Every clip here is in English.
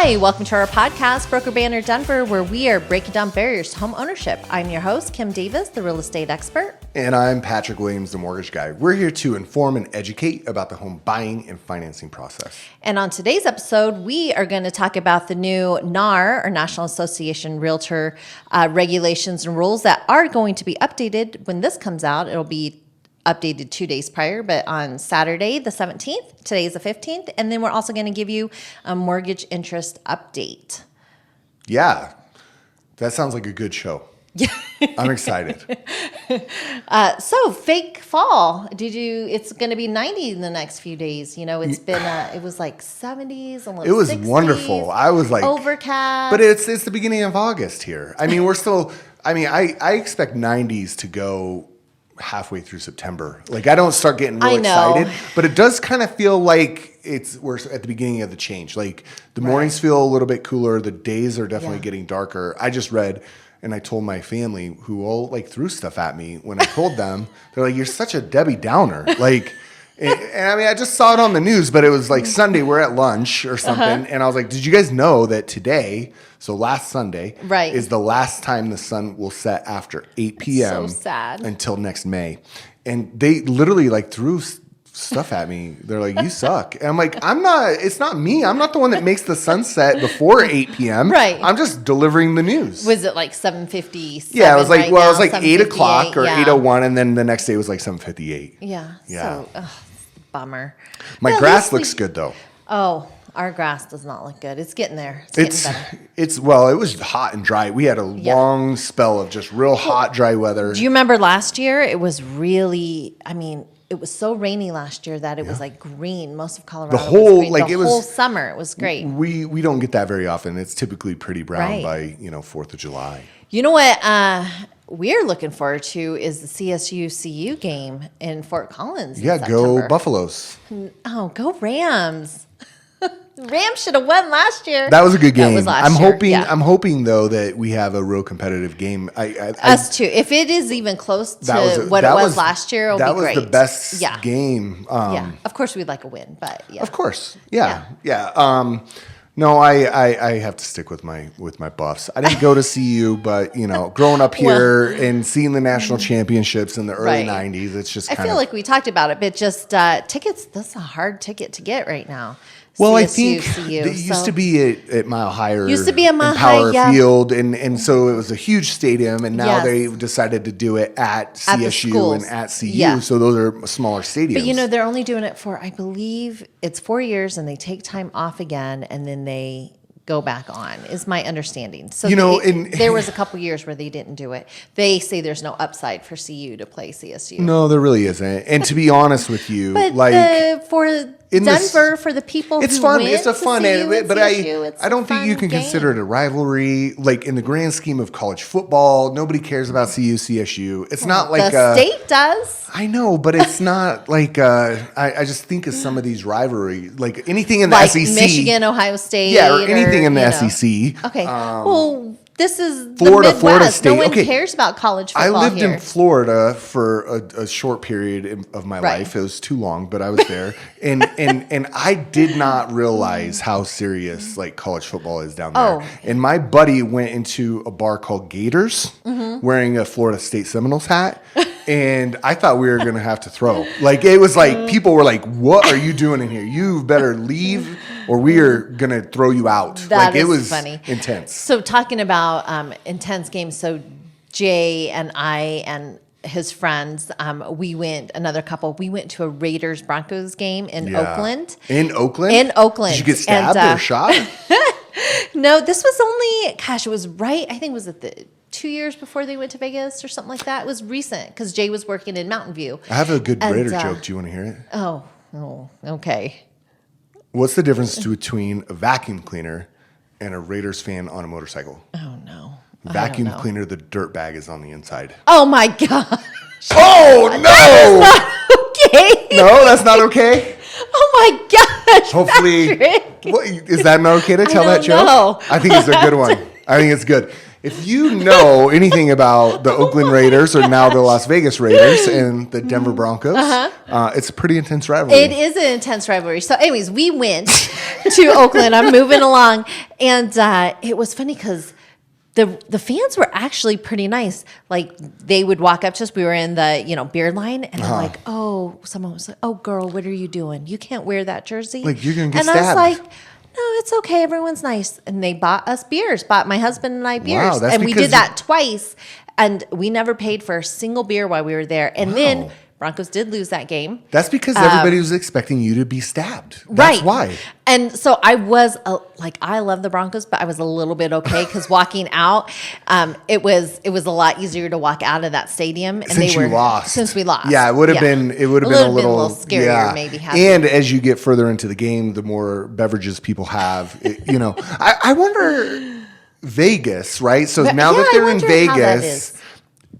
Hi, welcome to our podcast, Broker Banter Denver, where we are breaking down barriers to home ownership. I'm your host, Kim Davis, the real estate expert. And I'm Patrick Williams, the mortgage guy. We're here to inform and educate about the home buying and financing process. And on today's episode, we are going to talk about the new NAR, or National Association Realtor regulations and rules that are going to be updated when this comes out. It'll be updated 2 days prior, but on Saturday, the 17th, today is the 15th. And then we're also going to give you a mortgage interest update. Yeah, that sounds like a good show. I'm excited. So fake fall. It's going to be 90 in the next few days. You know, it's been, it was like 70s and it was 60s, wonderful. I was like overcast. But it's the beginning of August here. I mean, I expect 90s to go halfway through September. Like I don't start getting real excited, but it does kind of feel like we're at the beginning of the change. Like the mornings feel a little bit cooler. The days are definitely getting darker. I just read, and I told my family, who all like threw stuff at me when I told them, they're like, "You're such a Debbie Downer." Like, and I mean, I just saw it on the news, but it was like Sunday, we're at lunch or something. And I was like, "Did you guys know that today, so last Sunday, is the last time the sun will set after 8 p.m. So sad. Until next May?" And they literally like threw stuff at me. They're like, "You suck." And I'm like, it's not me. I'm not the one that makes the sunset before 8 p.m. Right. I'm just delivering the news. Was it like 7:57? Yeah, it was like, it was like 8 o'clock or 8:01. And then the next day was like 7:58. Yeah. So, bummer. My grass looks good though. Oh, our grass does not look good. It's getting there. It's getting better. It was hot and dry. We had a long spell of just real hot, dry weather. Do you remember last year? It was really, it was so rainy last year that it was like green. Most of Colorado was green. The whole summer it was great. We don't get that very often. It's typically pretty brown by 4th of July. You know what we're looking forward to is the CSU-CU game in Fort Collins. Yeah, go Buffaloes. Oh, go Rams. Rams should have won last year. That was a good game. That was last year. I'm hoping though that we have a real competitive game. Us too. If it is even close to what it was last year, it'll be great. That was the best game. Of course we'd like a win, but Of course. Yeah. No, I have to stick with my Buffs. I didn't go to CU, but growing up here and seeing the national championships in the early 90s, it's just I feel like we talked about it, but just tickets, that's a hard ticket to get right now. Well, CSU, I think CU, it used to be at Mile Higher. Used to be at Mile Power High, Field, and so it was a huge stadium, and now they decided to do it at CSU and at CU. Yeah. So those are smaller stadiums. But they're only doing it for, I believe, it's 4 years, and they take time off again, and then they go back on, is my understanding. So there was a couple years where they didn't do it. They say there's no upside for CU to play CSU. No, there really isn't. And to be honest with you, but for Denver, for the people it's who fun. went It's a fun, but CSU, I don't think you can consider it a rivalry. Like in the grand scheme of college football, nobody cares about CU, CSU. It's not like the state does. I know, but it's not like I just think of some of these rivalries, like anything in the SEC, Michigan, Ohio State, or anything in the SEC. Okay, well. This is Florida, the Midwest. Florida State. No one cares about college football. I lived in Florida for a short period of my life. It was too long, but I was there, and I did not realize how serious like college football is down there. And my buddy went into a bar called Gators, wearing a Florida State Seminoles hat. And I thought we were going to have to throw. Like, it was like, people were like, "What are you doing in here? You better leave or we are going to throw you out." It was funny. Intense. So talking about intense games, so Jay and I and his friends, we went to a Raiders Broncos game in Oakland. In Oakland? In Oakland. Did you get stabbed or shot? No, this was only, it was I think it was at the 2 years before they went to Vegas or something like that. It was recent because Jay was working in Mountain View. I have a good Raider joke. Do you want to hear it? Oh, okay. What's the difference between a vacuum cleaner and a Raiders fan on a motorcycle? Oh, no. Vacuum cleaner, the dirt bag is on the inside. Oh, my gosh. Oh, no. That is not okay. No, that's not okay? Oh, my gosh. Hopefully. Is that not okay to tell that joke? No. I think it's a good one. I think it's good. If you know anything about the Oakland Raiders or now the Las Vegas Raiders and the Denver Broncos, it's a pretty intense rivalry. It is an intense rivalry. So anyways, we went to Oakland. I'm moving along. And it was funny because the fans were actually pretty nice. Like they would walk up to us. We were in the beer line, and they're like, "Oh," someone was like, "Oh, girl, what are you doing? You can't wear that jersey." Like you're gonna get stabbed. And I was like, "No, it's okay. Everyone's nice." And they bought us beers. Bought my husband and I beers, Wow, that's and we did that twice. And we never paid for a single beer while we were there. And then Broncos did lose that game. That's because everybody was expecting you to be stabbed. That's right. why. And so I was I love the Broncos, but I was a little bit okay because walking out, it was a lot easier to walk out of that stadium. And Since you lost. Since we lost. Yeah, it would have been a little scarier maybe. And as you get further into the game, the more beverages people have. I wonder Vegas, right? So now that they're in Vegas.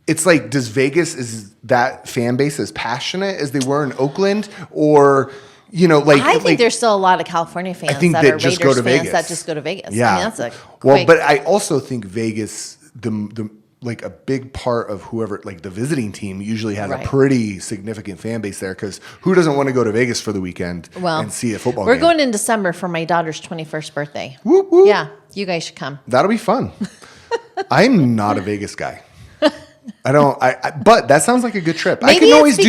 It's like, is that fan base as passionate as they were in Oakland? Or, I think there's still a lot of California fans that are just Raiders go to fans Vegas. that just go to Vegas. Yeah. I mean, that's but I also think Vegas, the a big part of whoever, the visiting team usually has a pretty significant fan base there, because who doesn't want to go to Vegas for the weekend and see a football game? We're going in December for my daughter's 21st birthday. Whoop, whoop. Yeah, you guys should come. That'll be fun. I'm not a Vegas guy. But that sounds like a good trip. I can always do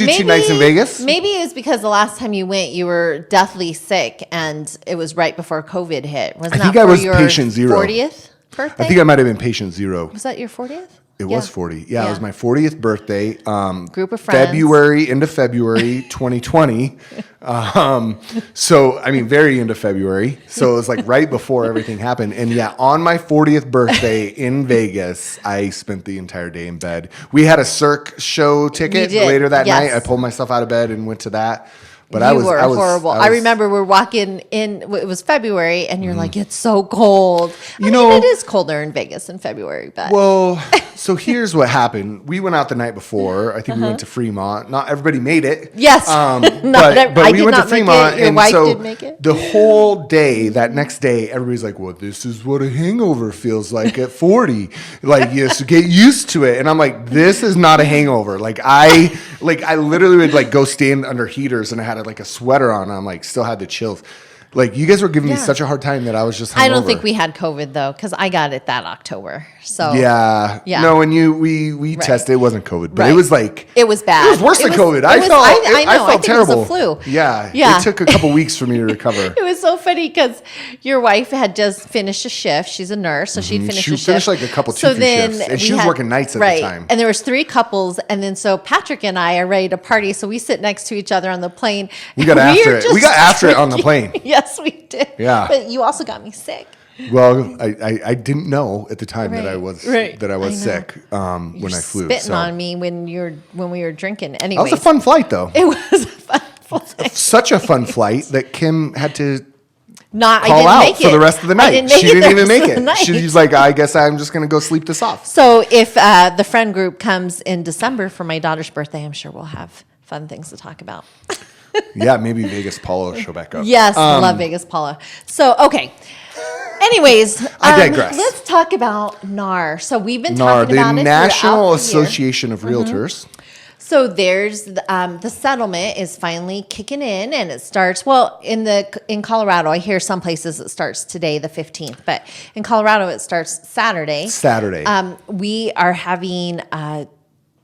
2 nights in Vegas. Maybe it was because the last time you went, you were deathly sick, and it was right before COVID hit. I think I was patient zero. 40th birthday? I think I might have been patient zero. Was that your 40th? It was 40. Yeah, it was my 40th birthday. Group of friends. Into February 2020. So, very into February. So it was right before everything happened. And yeah, on my 40th birthday in Vegas, I spent the entire day in bed. We had a Cirque show ticket later that night. I pulled myself out of bed and went to that. But I was horrible. I remember we're walking in. It was February, and you're like, "It's so cold." It is colder in Vegas in February. But so here's what happened. We went out the night before. I think we went to Fremont. Not everybody made it. Yes, but we went to Fremont, Your wife did make it. The whole day, that next day, everybody's like, "Well, this is what a hangover feels like at 40. Yes, get used to it." And I'm like, "This is not a hangover." I literally would go stand under heaters, and I had a sweater on. And I'm still had the chills. You guys were giving me such a hard time that I was just hungover. I don't think we had COVID though, because I got it that October. So yeah. No, when we tested, it wasn't COVID, but it was it was bad. It was worse than COVID. I felt terrible. It was the flu. Yeah. It took a couple weeks for me to recover. It was so funny because your wife had just finished a shift. She's a nurse, so she'd finished a shift. She finished a couple shifts, and she was working nights at the time. And there was 3 couples, and then so Patrick and I are ready to party, so we sit next to each other on the plane. We got after it. We got after it on the plane. Yes, we did. Yeah. But you also got me sick. Well, I didn't know at the time that I was sick when I flew. Spitting on me when we were drinking. Anyway, that was a fun flight, though. It was a fun flight. Such a fun flight that Kim had to call out for the rest of the night. She didn't even make it. She's like, I guess I'm just going to go sleep this off. So if the friend group comes in December for my daughter's birthday, I'm sure we'll have fun things to talk about. Yeah, maybe Vegas Polo will show back up. Yes, love Vegas Polo. So, okay. Anyways, I digress. Let's talk about NAR. So we've been talking about the it National Association of Realtors. So there's the settlement is finally kicking in, and it starts in Colorado. I hear some places it starts today, the 15th, but in Colorado it starts Saturday. We are having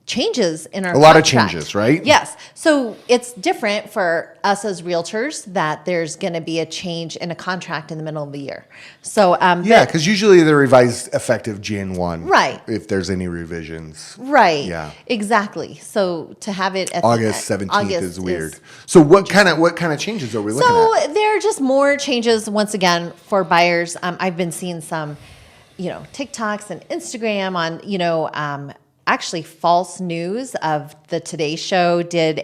changes in our contract. Lot of changes, right? Yes. So it's different for us as realtors that there's going to be a change in a contract in the middle of the year. So because usually they're revised effective Jan 1. Right. If there's any revisions. Right. Yeah. Exactly. So to have it at August 17th is weird. So what kind of changes are we looking at? So there are just more changes once again for buyers. I've been seeing some, TikToks and Instagram on, actually false news of the Today Show did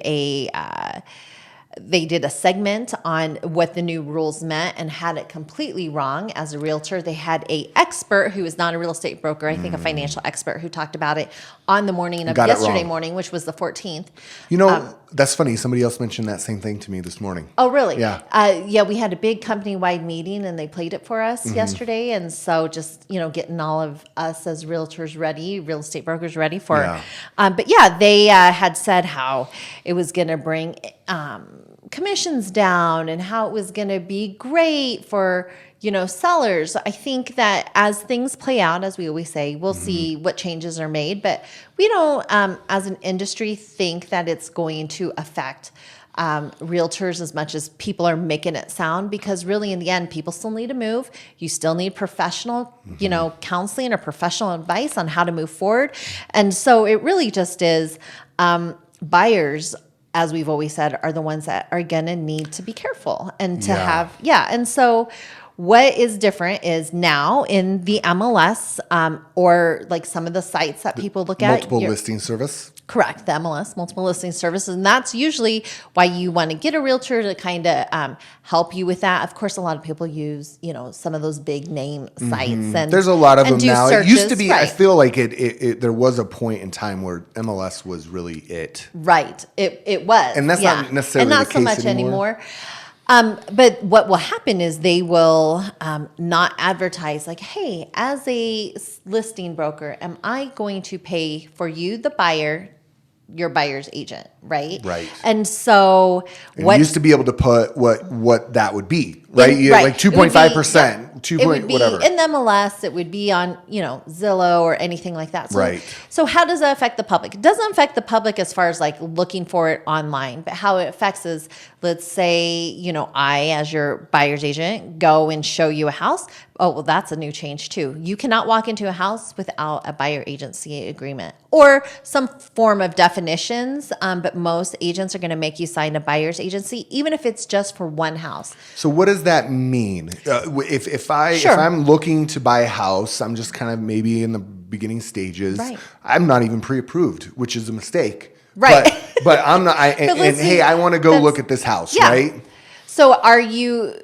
they did a segment on what the new rules meant and had it completely wrong as a realtor. They had a expert who is not a real estate broker, I think a financial expert, who talked about it on the morning of yesterday morning, which was the 14th. That's funny. Somebody else mentioned that same thing to me this morning. Oh, really? Yeah. Yeah, we had a big company-wide meeting and they played it for us yesterday. And so just, getting all of us as realtors ready, real estate brokers ready for, but yeah, they had said how it was going to bring commissions down and how it was going to be great for, sellers. I think that as things play out, as we always say, we'll see what changes are made, but we don't, as an industry, think that it's going to affect realtors as much as people are making it sound, because really in the end, people still need to move. You still need professional, counseling or professional advice on how to move forward. And so it really just is, buyers, as we've always said, are the ones that are going to need to be careful and to have, And so what is different is now in the MLS or like some of the sites that people look at. Multiple listing service. Correct, the MLS, multiple listing services. And that's usually why you want to get a realtor to kind of help you with that. Of course, a lot of people use, some of those big name sites. And there's a lot of them now. Searches. It used to be, I feel like there was a point in time where MLS was really it. Right, it was. And that's not necessarily and not the so case much anymore. But what will happen is they will not advertise like, hey, as a listing broker, am I going to pay for you, the buyer, your buyer's agent, right? Right. And so you used to be able to put what that would be, right? Like 2.5%, 2 point whatever. In the MLS, it would be on, Zillow or anything like that. So, right. So how does that affect the public? It doesn't affect the public as far as like looking for it online, but how it affects is, let's say, I, as your buyer's agent, go and show you a house. Oh, well, that's a new change too. You cannot walk into a house without a buyer agency agreement or some form of definitions. But most agents are going to make you sign a buyer's agency, even if it's just for one house. So what does that mean? If I'm looking to buy a house, I'm just kind of maybe in the beginning stages. Right. I'm not even pre-approved, which is a mistake. Right. But I'm not. Hey, I want to go look at this house. Yeah. Right. So are you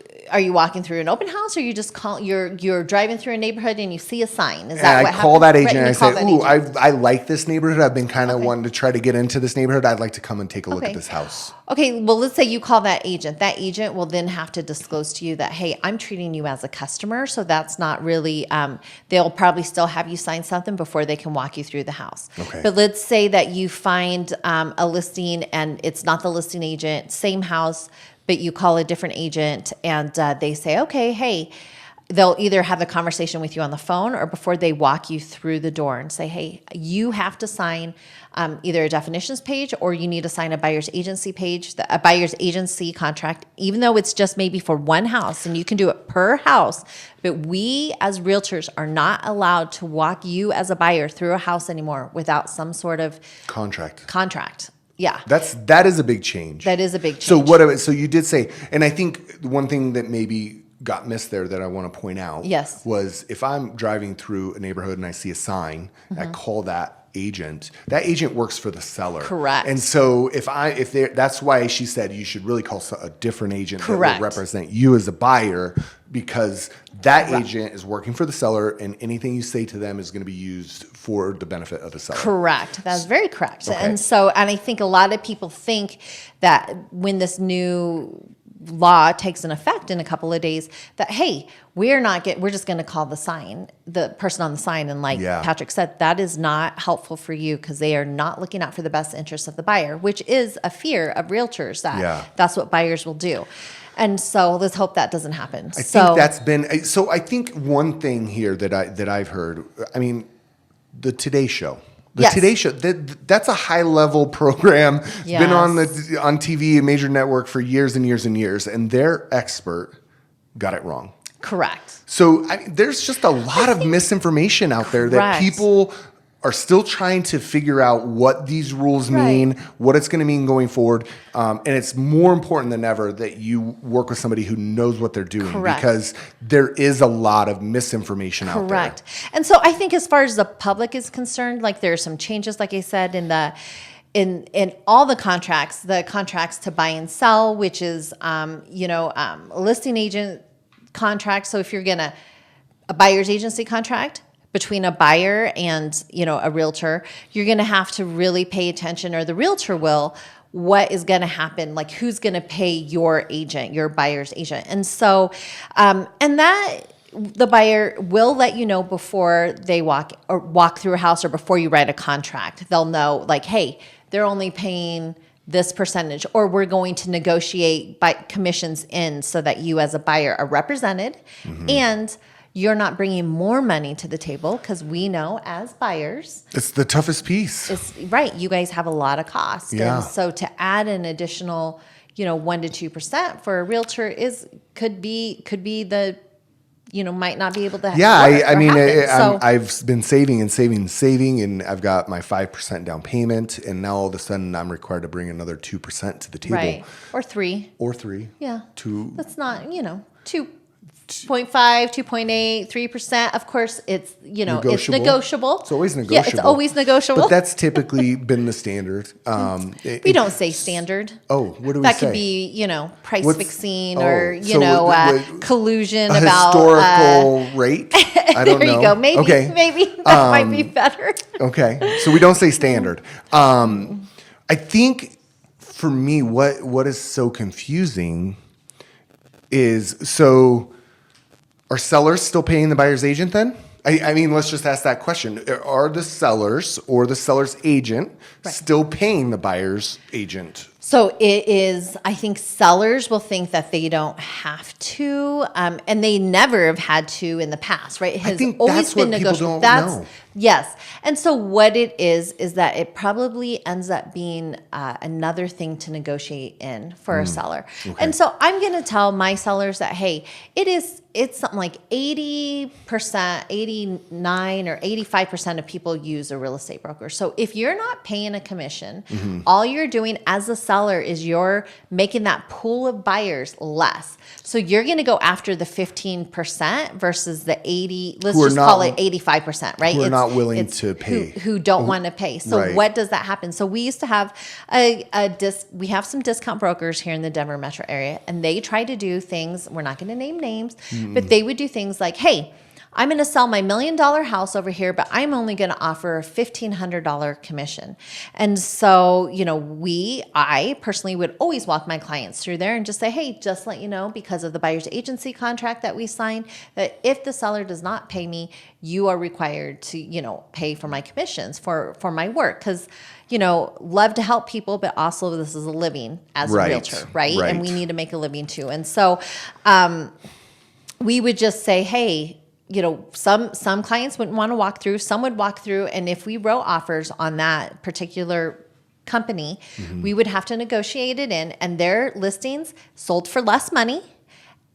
walking through an open house, or you just you're driving through a neighborhood and you see a sign? Is that what happens? I call that agent and I say, ooh, I like this neighborhood. I've been kind of wanting to try to get into this neighborhood. I'd like to come and take a look at this house. Okay, well, let's say you call that agent. That agent will then have to disclose to you that, hey, I'm treating you as a customer, so that's not really, they'll probably still have you sign something before they can walk you through the house. Okay. But let's say that you find a listing and it's not the listing agent, same house, but you call a different agent and they say, okay, hey, they'll either have a conversation with you on the phone or before they walk you through the door and say, hey, you have to sign either a definitions page or you need to sign a buyer's agency page, a buyer's agency contract, even though it's just maybe for one house and you can do it per house. But we as realtors are not allowed to walk you as a buyer through a house anymore without some sort of contract. Yeah. That is a big change. That is a big change. So you did say, and I think one thing that maybe got missed there that I want to point out was if I'm driving through a neighborhood and I see a sign, I call that agent works for the seller. Correct. And so that's why she said you should really call a different agent that will represent you as a buyer, because that agent is working for the seller and anything you say to them is going to be used for the benefit of the seller. Correct. That's very correct. Okay. And I think a lot of people think that when this new law takes an effect in a couple of days, that, hey, we're just going to call the person on the sign. And like Patrick said, that is not helpful for you because they are not looking out for the best interest of the buyer, which is a fear of realtors that's what buyers will do. And so let's hope that doesn't happen. I think that's been, so I think one thing here that I've heard, I mean, the Today Show. Today Show, that's a high-level program. It's been on TV, a major network for years and years and years, and their expert got it wrong. Correct. So there's just a lot of misinformation out there that people are still trying to figure out what these rules mean, what it's going to mean going forward. And it's more important than ever that you work with somebody who knows what they're doing because there is a lot of misinformation out there. Correct. And so I think as far as the public is concerned, like there are some changes, like I said, in in all the contracts to buy and sell, which is, listing agent contract. So if you're going to, a buyer's agency contract between a buyer and, a realtor, you're going to have to really pay attention, or the realtor will, what is going to happen, like who's going to pay your agent, your buyer's agent. And so, and that the buyer will let you know before they walk through a house, or before you write a contract. They'll know, like, hey, they're only paying this percentage, or we're going to negotiate by commissions in so that you as a buyer are represented, and you're not bringing more money to the table, because we know as buyers, it's the toughest piece. It's right. You guys have a lot of cost. Yeah. And so to add an additional, 1% to 2% for a realtor could be the, might not be able to. Yeah. I mean, I've been saving, and I've got my 5% down payment, and now all of a sudden I'm required to bring another 2% to the table. Right. Or 3. Yeah. That's not, 2.5, 2.8, 3%. Of course, it's, it's negotiable. It's always negotiable. Yeah, it's always negotiable. But that's typically been the standard. We don't say standard. Oh, what do we say? That could be, price fixing, or, collusion a about historical rate. I don't know. There you go. Maybe that might be better. Okay. So we don't say standard. I think for me, what is so confusing is, are sellers still paying the buyer's agent then? I mean, let's just ask that question. Are the sellers or the seller's agent still paying the buyer's agent? So it is, I think sellers will think that they don't have to, and they never have had to in the past, right? It has always been negotiable. Know. Yes. And so what it is that it probably ends up being another thing to negotiate in for a seller. Okay. And so I'm going to tell my sellers that, hey, it's something like 80%, 89 or 85% of people use a real estate broker. So if you're not paying a commission, all you're doing as a seller is you're making that pool of buyers less. So you're going to go after the 15% versus the 80, let's just call it 85%, right? Who are not willing to pay. Who don't want to pay. So what does that happen? So we used to have we have some discount brokers here in the Denver metro area, and they try to do things, we're not going to name names, but they would do things like, hey, I'm going to sell my $1 million house over here, but I'm only going to offer a $1,500 commission. And so, I personally would always walk my clients through there and just say, hey, just let you know, because of the buyer's agency contract that we signed, that if the seller does not pay me, you are required to, pay for my commissions for my work. Because, love to help people, but also this is a living as a realtor, right? And we need to make a living too. And so we would just say, hey, some clients wouldn't want to walk through, some would walk through. And if we wrote offers on that particular company, we would have to negotiate it in, and their listings sold for less money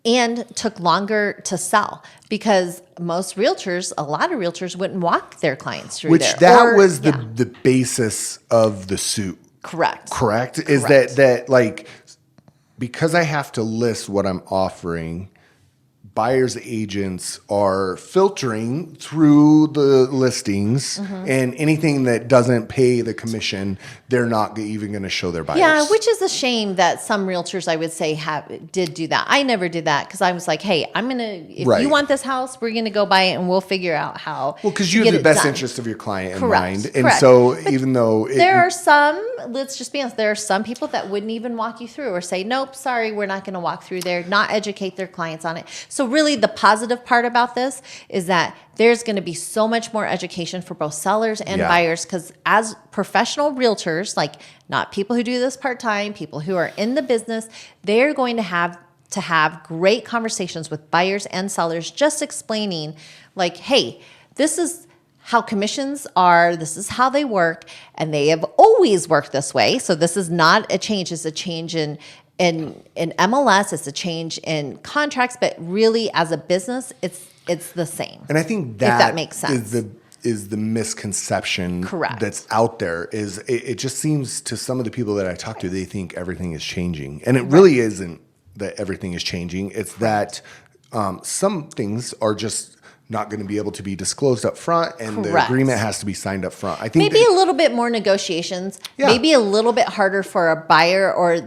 and took longer to sell, because a lot of realtors wouldn't walk their clients through there. That was the basis of the suit. Correct? Is that like, because I have to list what I'm offering, buyer's agents are filtering through the listings, and anything that doesn't pay the commission, they're not even going to show their buyers. Yeah, which is a shame that some realtors, I would say, did do that. I never did that, because I was like, hey, if you want this house, we're going to go buy it, and we'll figure out how. Well, because you have the best interest of your client in mind. And so but even though there are some, let's just be honest, there are some people that wouldn't even walk you through, or say, nope, sorry, we're not going to walk through there, not educate their clients on it. So really the positive part about this is that there's going to be so much more education for both sellers and buyers, because as professional realtors, like not people who do this part-time, people who are in the business, they're going to have great conversations with buyers and sellers, just explaining like, hey, this is how commissions are, this is how they work, and they have always worked this way. So this is not a change, it's a change in MLS, it's a change in contracts, but really as a business, it's the same. And I think if that makes sense. is the misconception that's out there. Is it just seems to some of the people that I talk to, they think everything is changing, and it really isn't that everything is changing. It's that some things are just not going to be able to be disclosed up front, and Correct. the agreement has to be signed up front. I think maybe a little bit more negotiations, maybe a little bit harder for a buyer, or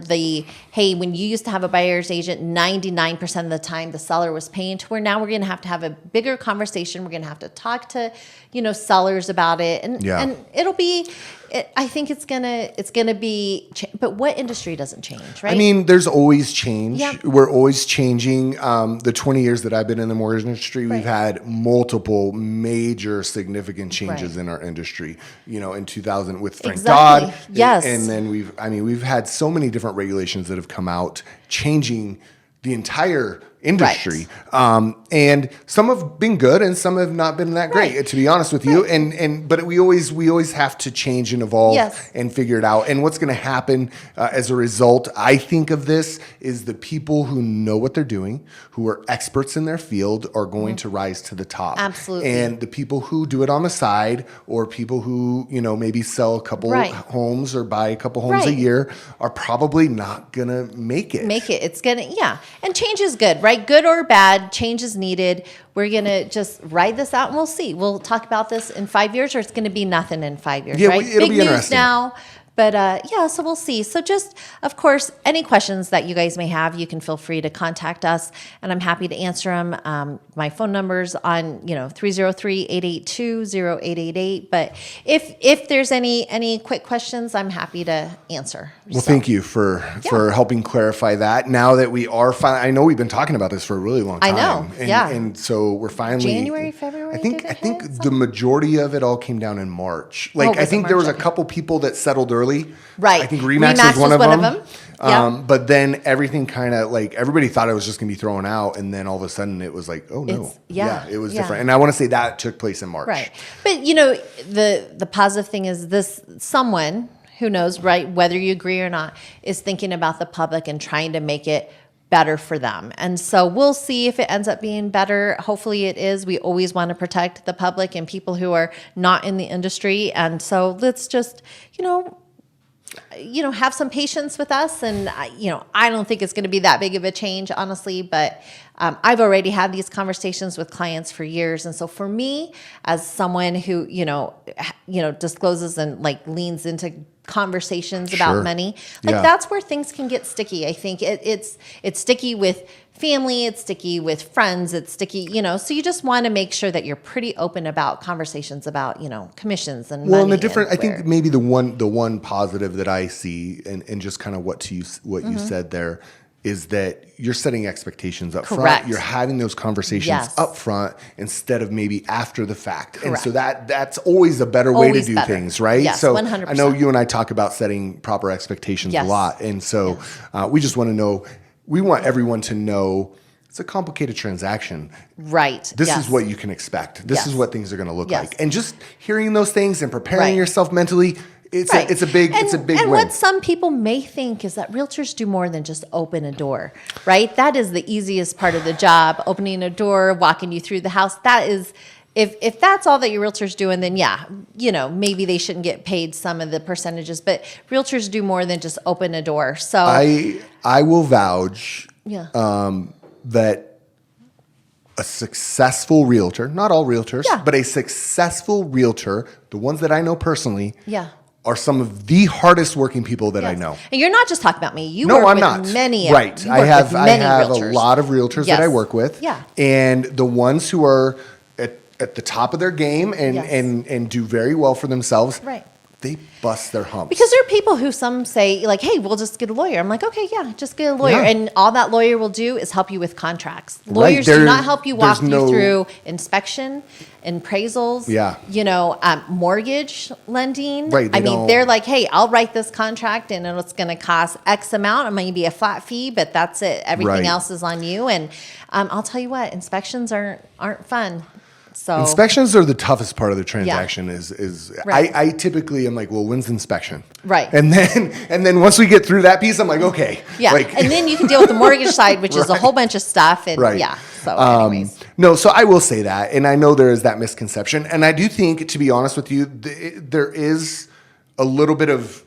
hey, when you used to have a buyer's agent, 99% of the time the seller was paying, to where now we're going to have a bigger conversation. We're going to have to talk to, sellers about it. And it'll be, I think it's gonna be, but what industry doesn't change, right? I mean, there's always change. Yep. We're always changing. The 20 years that I've been in the mortgage industry, we've had multiple major significant changes in our industry. In 2000 with Frank Dodd. Yes. And then we've had so many different regulations that have come out changing the entire industry. And some have been good and some have not been that great, to be honest with you. But we always have to change and evolve and figure it out. And what's going to happen as a result, I think of this, is the people who know what they're doing, who are experts in their field, are going to rise to the top. Absolutely. And the people who do it on the side, or people who, maybe sell a couple homes or buy a couple homes a year, are probably not going to make it. It's going to, and change is good, right? Good or bad, change is needed. We're going to just ride this out and we'll see. We'll talk about this in 5 years, or it's going to be nothing in 5 years, right? It'll Big be news interesting now. But so we'll see. So just, of course, any questions that you guys may have, you can feel free to contact us, and I'm happy to answer them. My phone number's on, 303-882-0888. But if there's any quick questions, I'm happy to answer. Well, thank you for helping clarify that. Now that we are finally, I know we've been talking about this for a really long time. I know, And so we're finally January, February. I think the majority of it all came down in March. I think there was a couple people that settled early. Right. I think Remax was one of them. But then everything kind of everybody thought it was just going to be thrown out, and then all of a sudden it was like, oh no, it was different. And I want to say that took place in March. Right. But the positive thing is this: someone who knows, right, whether you agree or not, is thinking about the public and trying to make it better for them. And so we'll see if it ends up being better. Hopefully it is. We always want to protect the public and people who are not in the industry. And so let's just, have some patience with us. And, I don't think it's going to be that big of a change, honestly, but I've already had these conversations with clients for years. And so for me, as someone who, discloses and leans into conversations about money, that's where things can get sticky. I think it's sticky with family, it's sticky with friends, it's sticky, so you just want to make sure that you're pretty open about conversations about, commissions and money. And the different, I think maybe the one positive that I see, and just kind of what you said there, is that you're setting expectations up front. You're having those conversations up front instead of maybe after the fact. And so that's always a better way to do things, right? Yes, so 100%. I know you and I talk about setting proper expectations a lot. And so we just want to know, we want everyone to know it's a complicated transaction. Right. This is what you can expect. This is what things are going to look like. And just hearing those things and preparing yourself mentally, it's a big win. And what some people may think is that realtors do more than just open a door, right? That is the easiest part of the job, opening a door, walking you through the house. That is, if that's all that your realtor's doing, then maybe they shouldn't get paid some of the percentages. But realtors do more than just open a door. So I will vouch that a successful realtor, not all realtors, but a successful realtor, the ones that I know personally, are some of the hardest working people that I know. And you're not just talking about me. You work with many. Right. I have realtors. A lot of realtors that I work with. Yeah. And the ones who are at the top of their game and do very well for themselves. Right. They bust their humps. Because there are people who some say, hey, we'll just get a lawyer. I'm like, okay, just get a lawyer. Yeah. And all that lawyer will do is help you with contracts. Lawyers do not help you walk you through inspection, appraisals, mortgage lending. Right. They're like, hey, I'll write this contract and it's going to cost X amount. It might be a flat fee, but that's it. Everything else is on you. And I'll tell you what, inspections aren't fun. So inspections are the toughest part of the transaction. I typically am like, well, when's the inspection? Right. And then once we get through that piece, I'm like, okay. Yeah. And then you can deal with the mortgage side, which is a whole bunch of stuff. And So anyways. No, so I will say that. And I know there is that misconception. And I do think, to be honest with you, there is a little bit of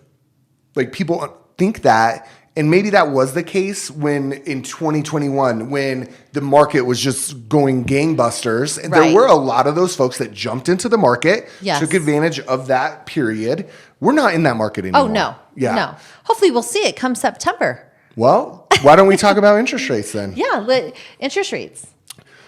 people think that. And maybe that was the case when in 2021, when the market was just going gangbusters. And there were a lot of those folks that jumped into the market, took advantage of that period. We're not in that market anymore. Oh, no. Yeah. No. Hopefully we'll see it come September. Well, why don't we talk about interest rates then? Yeah, interest rates.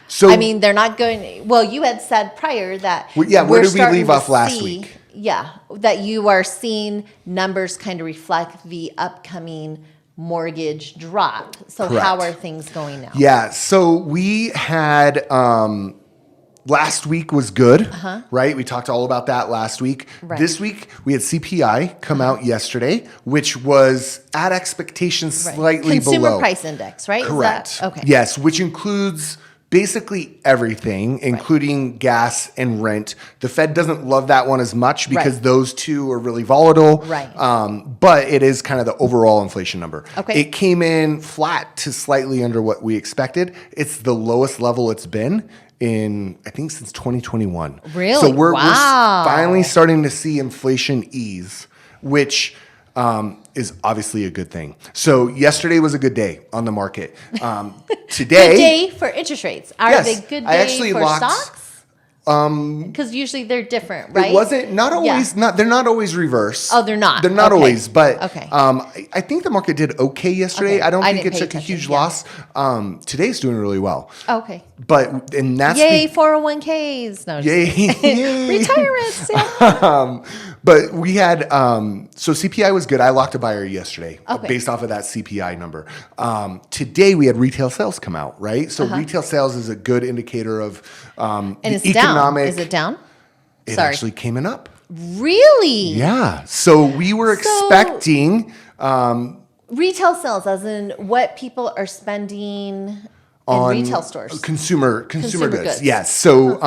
So, I mean, they're not going. Well, you had said prior that. Where did we leave off last week? Yeah, that you are seeing numbers kind of reflect the upcoming mortgage drop. So, Correct. how are things going now? Yeah, so we had last week was good, right? We talked all about that last week. Right. This week we had CPI come out yesterday, which was at expectations slightly below. Consumer Price Index, right? Correct. Okay. Yes, which includes basically everything, including gas and rent. The Fed doesn't love that one as much because those two are really volatile. Right. But it is kind of the overall inflation number. Okay. It came in flat to slightly under what we expected. It's the lowest level it's been in, I think, since 2021. Really? So we're Wow. finally starting to see inflation ease, which is obviously a good thing. So yesterday was a good day on the market. Today, Good day for interest rates. Are they good I day actually for locked, stocks? Because usually they're different, right? It wasn't not always they're not always reverse. Oh, they're not. They're not Okay. always, but Okay. I think the market did okay yesterday. Okay. I don't I think didn't it pay took a attention, huge yeah. loss. Today's doing really well. Okay. But and that's Yay, 401ks. No, yay, yay. retirements. Yeah. But we had so CPI was good. I locked a buyer yesterday Okay. based off of that CPI number. Today we had retail sales come out, right? So retail sales is a good indicator of And the it's economic. down. Is it down? It Sorry. actually came in up. Really? Yeah. So we were expecting Retail sales, as in what people are spending in on retail stores. consumer Consumer goods. goods. Yes. So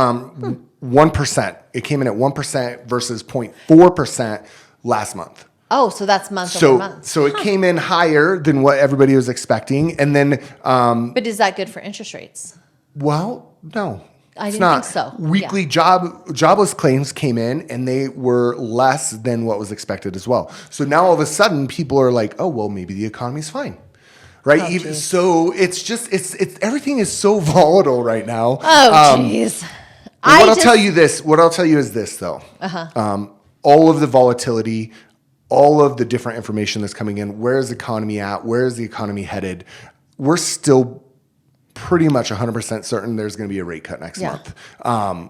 1%. It came in at 1% versus 0.4% last month. Oh, so that's month over month. So it came in higher than what everybody was expecting. And then, But is that good for interest rates? well, no. I it's didn't not. think so. Weekly jobless claims came in and they were less than what was expected as well. So now all of a sudden people are like, oh, well, maybe the economy's fine. Right. Oh, Even, geez. so it's just, it's everything is so volatile right now. Oh, jeez. What I'll tell you is this though. All of the volatility, all of the different information that's coming in, where is the economy at? Where is the economy headed? We're still pretty much 100% certain there's going to be a rate cut next month.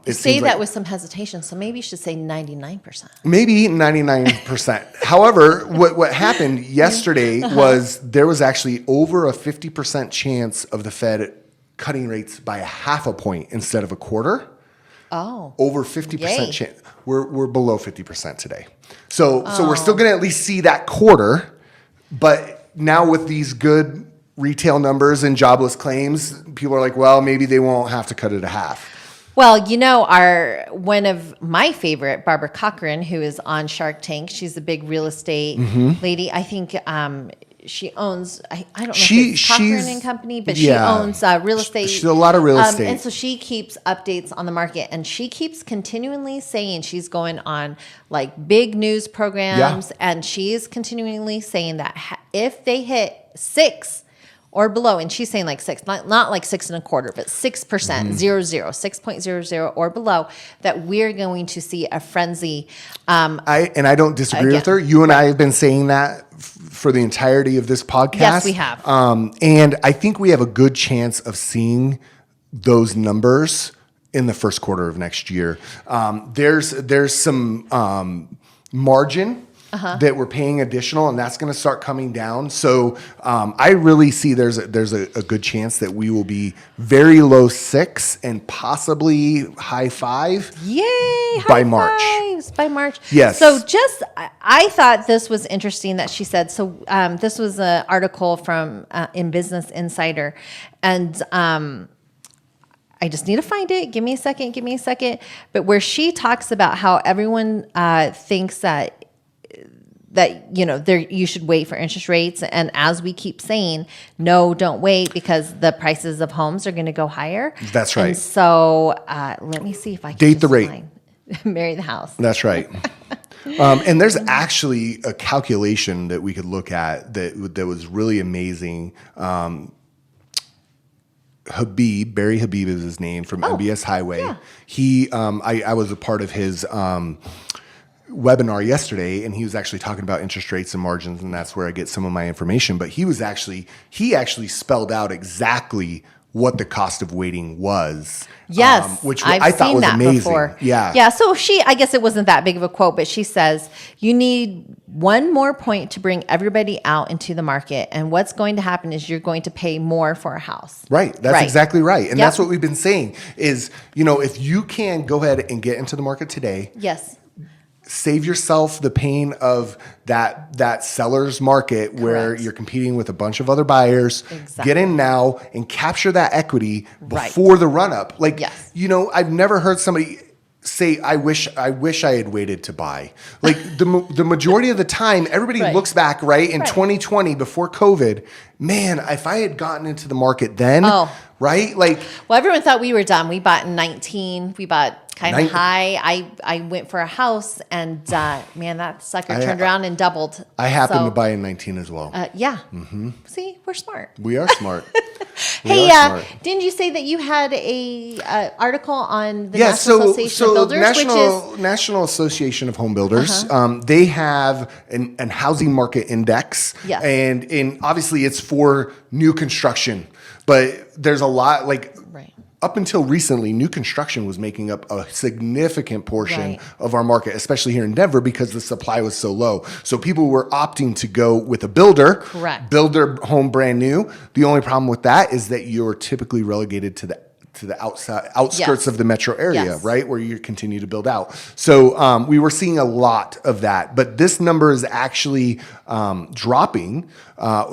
It Say seems that like with some hesitation. So maybe you should say 99%. maybe 99%. However, what happened yesterday was there was actually over a 50% chance of the Fed cutting rates by a half a point instead of a quarter. Oh. Over 50% Yay. chance. We're below 50% today. So we're still going to at least see that quarter, but now with these good retail numbers and jobless claims, people are like, well, maybe they won't have to cut it a half. Well, you know, one of my favorite, Barbara Cochran, who is on Shark Tank, she's a big real estate lady. I think she owns, I don't know if it's Cochran and Company, but she owns real estate. She's a lot of real estate. And so she keeps updates on the market, and she keeps continually saying she's going on like big news programs, and she's continually saying that if they hit 6 or below, and she's saying like 6, not like 6 1/4, but 6%, 6.00 or below, that we're going to see a frenzy. I don't disagree with her. You and I have been saying that for the entirety of this podcast. Yes, we have. And I think we have a good chance of seeing those numbers in the first quarter of next year. There's some margin that we're paying additional, and that's going to start coming down. So I really see there's a good chance that we will be very low 6 and possibly high 5. Yay! By March. Fives, by March. Yes. So I thought this was interesting that she said. So this was an article from in Business Insider, and I just need to find it. Give me a second. But where she talks about how everyone thinks that you know you should wait for interest rates, and as we keep saying, no, don't wait, because the prices of homes are going to go higher. That's right. And so let me see if I can Date the just rate. find- marry the house. That's right. And there's actually a calculation that we could look at that was really amazing. Barry Habib is his name, from MBS Highway. Yeah. I was a part of his webinar yesterday, and he was actually talking about interest rates and margins, and that's where I get some of my information. But he actually spelled out exactly what the cost of waiting was. Yes, which I've I thought seen was that amazing. before. Yeah. So I guess it wasn't that big of a quote, but she says you need one more point to bring everybody out into the market, and what's going to happen is you're going to pay more for a house. Right. That's exactly right. And Yep. that's what we've been saying is, if you can go ahead and get into the market today, Yes. save yourself the pain of that seller's market where Correct. you're competing with a bunch of other buyers. Exactly. Get in now and capture that equity Right. before the run up. Like, Yes. I've never heard somebody say, I wish I had waited to buy. Like the majority of the time, everybody Right. looks back, right? In Right. 2020, before COVID, man, if I had gotten into the market then, right? Like, Well, everyone thought we were done. We bought in 19. We bought kind of high. I went for a house, and man, that sucker turned around and doubled. I happened to buy in 19 as well. Yeah. Mm-hmm. See, we're smart. We are smart. Hey, didn't you say that you had a article on the National Association of Builders, National Association of Home Builders? They have an housing market index, Yes. and obviously it's for new construction, but there's a lot Right. Up until recently, new construction was making up a significant portion Right. of our market, especially here in Denver, because the supply was so low. So people were opting to go with a builder, Correct. build their home brand new. The only problem with that is that you're typically relegated to the outskirts Yes. of the metro area, Yes. right, where you continue to build out. So we were seeing a lot of that, but this number is actually dropping,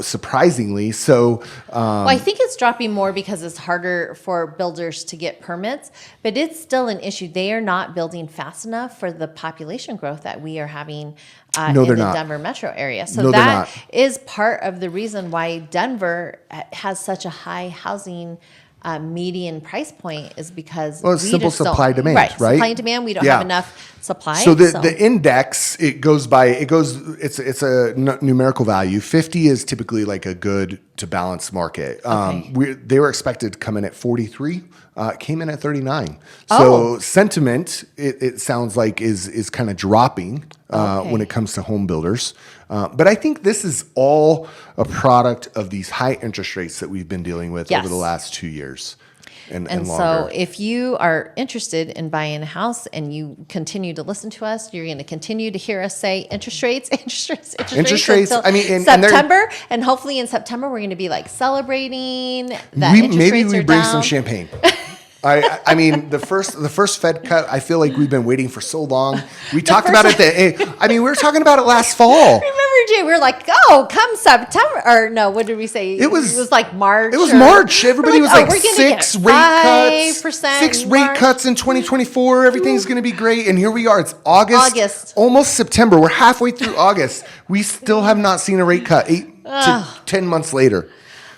surprisingly. So, Well, I think it's dropping more because it's harder for builders to get permits, but it's still an issue. They are not building fast enough for the population growth that we are having in they're the not. Denver metro area. So No, they're that not. is part of the reason why Denver has such a high housing median price point, is because Well, it's we simple just don't- supply demand, right? Supply and demand. We don't Yeah. have enough supply. So the index, it's a numerical value. 50 is typically like a good to balanced market. They were expected to come in at 43. Came in at 39. So sentiment, it sounds like is kind of dropping when it comes to home builders. But I think this is all a product of these high interest rates that we've been dealing with over the last 2 years. And so longer. if you are interested in buying a house and you continue to listen to us, you're going to continue to hear us say interest rates until I mean, September. And hopefully in September, we're going to be like celebrating that interest maybe rates we are bring down. some champagne. I mean, the first Fed cut, I feel like we've been waiting for so long. We talked about it. We were talking about it last fall. Remember, Jay, we were like, oh, come September. Or no, what did we say? It was like March. It was March. Everybody was like we're gonna six get rate cuts. 5% 6 in rate March. cuts in 2024. Everything's going to be great. And here we are. It's August. Almost September. We're halfway through August. We still have not seen a rate cut 8 to 10 months later.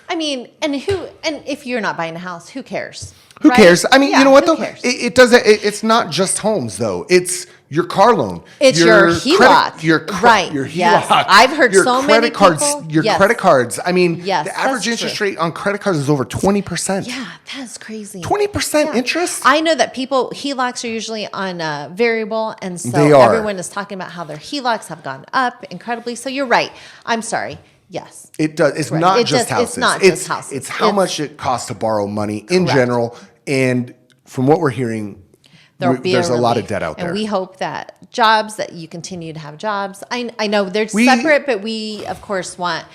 I mean, and if you're not buying a house, who cares? Who Right? cares? I mean, Yeah, you know what who though? cares? It doesn't. It's not just homes though. It's your car loan. It's your HELOC. Your HELOC. Yes. I've heard your so credit many cards. people- Your Yes. credit cards. I mean, Yes, the average that's interest true. rate on credit cards is over 20%. Yeah, that's crazy. 20% interest. I know that HELOCs are usually on variable, and so They are. everyone is talking about how their HELOCs have gone up incredibly. So you're right. I'm sorry. Yes. It does. It's Right. not It just does- houses. it's not just houses. It's how It's- much it costs to borrow money in Correct. general. And from what we're hearing, there's a lot of relief. debt out there. And we hope that you continue to have jobs. I know they're separate, but we, of course, want,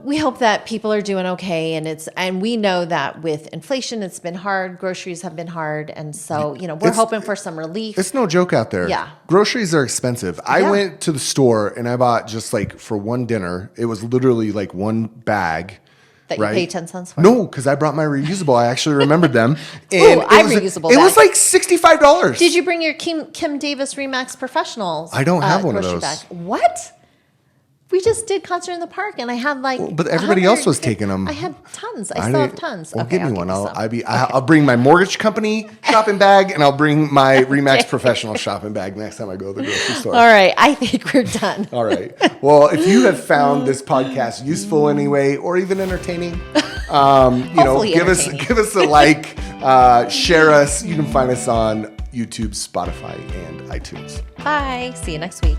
we hope that people are doing okay. And we know that with inflation, it's been hard. Groceries have been hard. And so, we're hoping for some relief. It's no joke out there. Yeah. Groceries are expensive. I went to the store and I bought just like for one dinner, it was literally like one bag. That you pay 10 cents for? No, because I brought my reusable. I actually remembered them. And I have reusable It was bag. like $65. Did you bring your Kim Davis Remax Professionals? I don't have one of grocery those. bag? What? We just did concert in the park, and I had like. But everybody else was taking them. I had tons. I still have tons. Well, Okay, give me one. give you some. I'll bring my mortgage company shopping bag, and I'll bring my Remax professional shopping bag next time I go to the grocery store. All right, I think we're done. All right. Well, if you have found this podcast useful anyway, or even entertaining, give us a like, share us. You can find us on YouTube, Spotify, and iTunes. Bye. See you next week.